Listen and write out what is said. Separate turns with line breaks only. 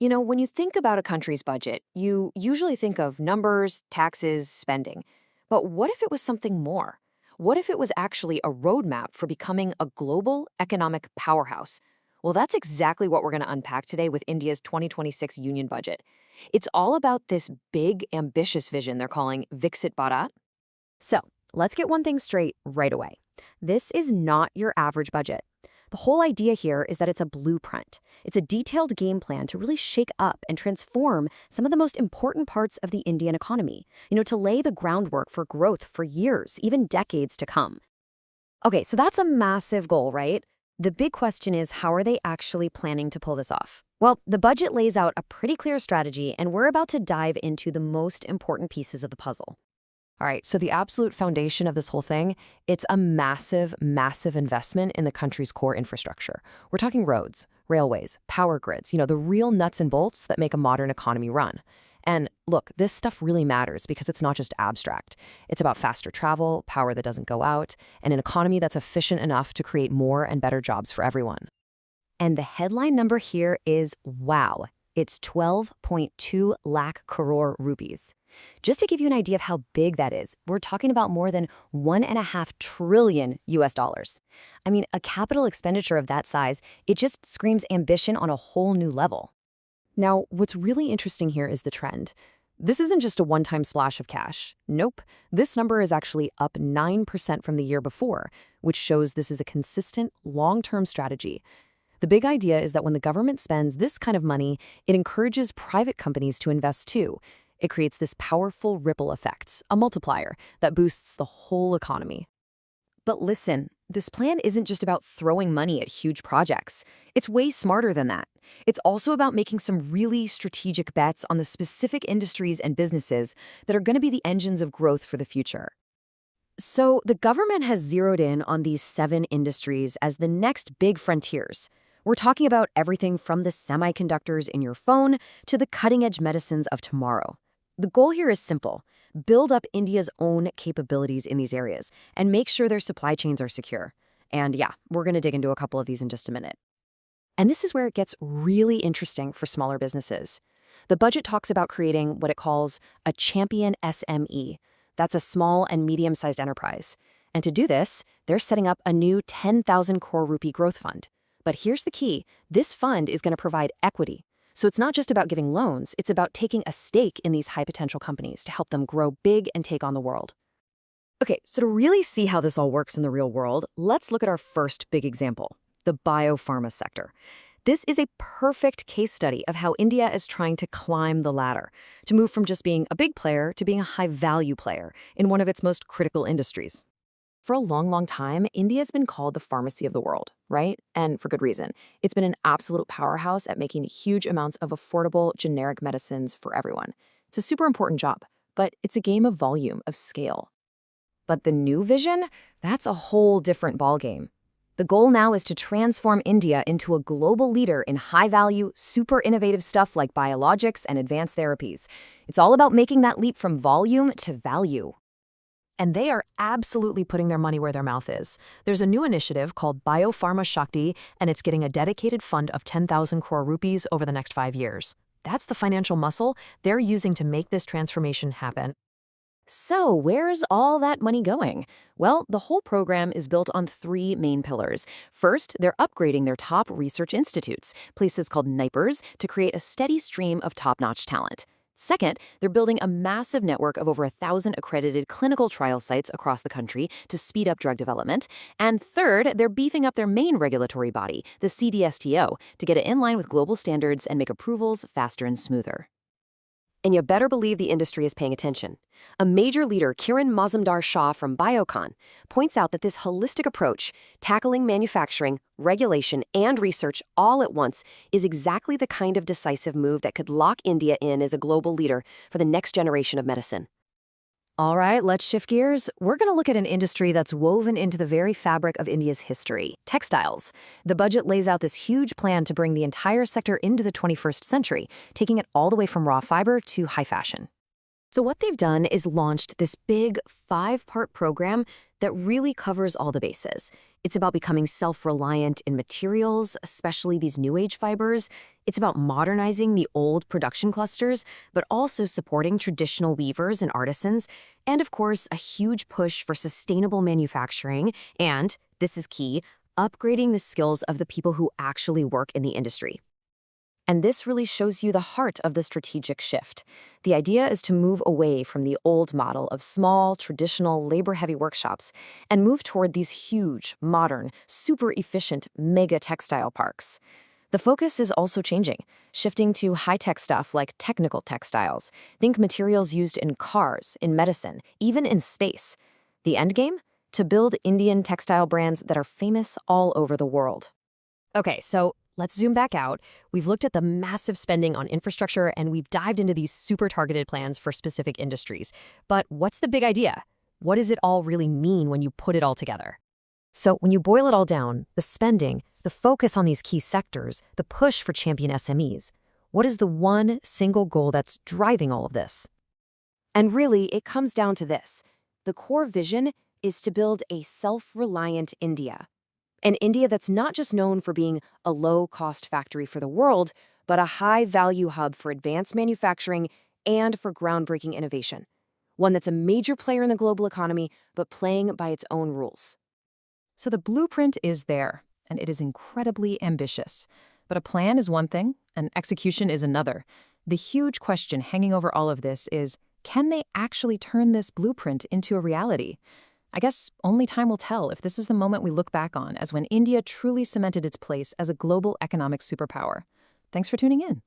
When you think about a country's budget, you usually think of numbers, taxes, spending. But what if it was something more? What if it was actually a roadmap for becoming a global economic powerhouse? Well, that's exactly what we're going to unpack today with India's 2026 union budget. It's all about this big, ambitious vision they're calling Viksit Bharat. So, let's get one thing straight right away. This is not your average budget. The whole idea here is that it's a blueprint. It's a detailed game plan to really shake up and transform some of the most important parts of the Indian economy, to lay the groundwork for growth for years, even decades to come. Okay, so that's a massive goal, right? The big question is, how are they actually planning to pull this off? Well, the budget lays out a pretty clear strategy, and we're about to dive into the most important pieces of the puzzle. All right, so the absolute foundation of this whole thing, it's a massive, massive investment in the country's core infrastructure. We're talking roads, railways, power grids, the real nuts and bolts that make a modern economy run. And look, this stuff really matters because it's not just abstract. It's about faster travel, power that doesn't go out, and an economy that's efficient enough to create more and better jobs for everyone. And the headline number here is wow. It's 12.2 lakh crore rupees. Just to give you an idea of how big that is, we're talking about more than $1.5 trillion US dollars. I mean, a capital expenditure of that size, it just screams ambition on a whole new level. Now, what's really interesting here is the trend. This isn't just a one-time splash of cash. Nope. This number is actually up 9% from the year before, which shows this is a consistent, long-term strategy. The big idea is that when the government spends this kind of money, it encourages private companies to invest too. It creates this powerful ripple effect, a multiplier, that boosts the whole economy. But listen, this plan isn't just about throwing money at huge projects. It's way smarter than that. It's also about making some really strategic bets on the specific industries and businesses that are going to be the engines of growth for the future. So the government has zeroed in on these 7 industries as the next big frontiers. We're talking about everything from the semiconductors in your phone to the cutting-edge medicines of tomorrow. The goal here is simple. Build up India's own capabilities in these areas and make sure their supply chains are secure. And yeah, we're going to dig into a couple of these in just a minute. And this is where it gets really interesting for smaller businesses. The budget talks about creating what it calls a champion SME. That's a small and medium-sized enterprise. And to do this, they're setting up a new 10,000 crore rupee growth fund. But here's the key. This fund is going to provide equity. So it's not just about giving loans, it's about taking a stake in these high-potential companies to help them grow big and take on the world. Okay, so to really see how this all works in the real world, let's look at our first big example, the biopharma sector. This is a perfect case study of how India is trying to climb the ladder, to move from just being a big player to being a high-value player in one of its most critical industries. For a long, long time, India's been called the pharmacy of the world, right? And for good reason. It's been an absolute powerhouse at making huge amounts of affordable, generic medicines for everyone. It's a super important job, but it's a game of volume, of scale. But the new vision? That's a whole different ballgame. The goal now is to transform India into a global leader in high-value, super innovative stuff like biologics and advanced therapies. It's all about making that leap from volume to value.
And they are absolutely putting their money where their mouth is. There's a new initiative called Biopharma Shakti, and it's getting a dedicated fund of 10,000 crore rupees over the next 5 years. That's the financial muscle they're using to make this transformation happen.
So where's all that money going? Well, the whole program is built on 3 main pillars. First, they're upgrading their top research institutes, places called NIPERs, to create a steady stream of top-notch talent. Second, they're building a massive network of over 1,000 accredited clinical trial sites across the country to speed up drug development. And third, they're beefing up their main regulatory body, the CDSTO, to get it in line with global standards and make approvals faster and smoother. And you better believe the industry is paying attention. A major leader, Kiran Mazumdar-Shah from Biocon, points out that this holistic approach, tackling manufacturing, regulation, and research all at once, is exactly the kind of decisive move that could lock India in as a global leader for the next generation of medicine. All right, let's shift gears. We're going to look at an industry that's woven into the very fabric of India's history, textiles. The budget lays out this huge plan to bring the entire sector into the 21st century, taking it all the way from raw fiber to high fashion. So what they've done is launched this big 5-part program that really covers all the bases. It's about becoming self-reliant in materials, especially these new age fibers. It's about modernizing the old production clusters, but also supporting traditional weavers and artisans. And of course, a huge push for sustainable manufacturing and, this is key, upgrading the skills of the people who actually work in the industry. And this really shows you the heart of the strategic shift. The idea is to move away from the old model of small, traditional, labor-heavy workshops and move toward these huge, modern, super efficient mega textile parks. The focus is also changing, shifting to high-tech stuff like technical textiles. Think materials used in cars, in medicine, even in space. The end game? To build Indian textile brands that are famous all over the world. Okay, so let's zoom back out. We've looked at the massive spending on infrastructure and we've dived into these super targeted plans for specific industries. But what's the big idea? What does it all really mean when you put it all together? So when you boil it all down, the spending, the focus on these key sectors, the push for champion SMEs, what is the one single goal that's driving all of this? And really, it comes down to this. The core vision is to build a self-reliant India. An India that's not just known for being a low-cost factory for the world, but a high-value hub for advanced manufacturing and for groundbreaking innovation. One that's a major player in the global economy, but playing by its own rules.
So the blueprint is there, and it is incredibly ambitious. But a plan is one thing, and execution is another. The huge question hanging over all of this is, can they actually turn this blueprint into a reality? I guess only time will tell if this is the moment we look back on as when India truly cemented its place as a global economic superpower. Thanks for tuning in.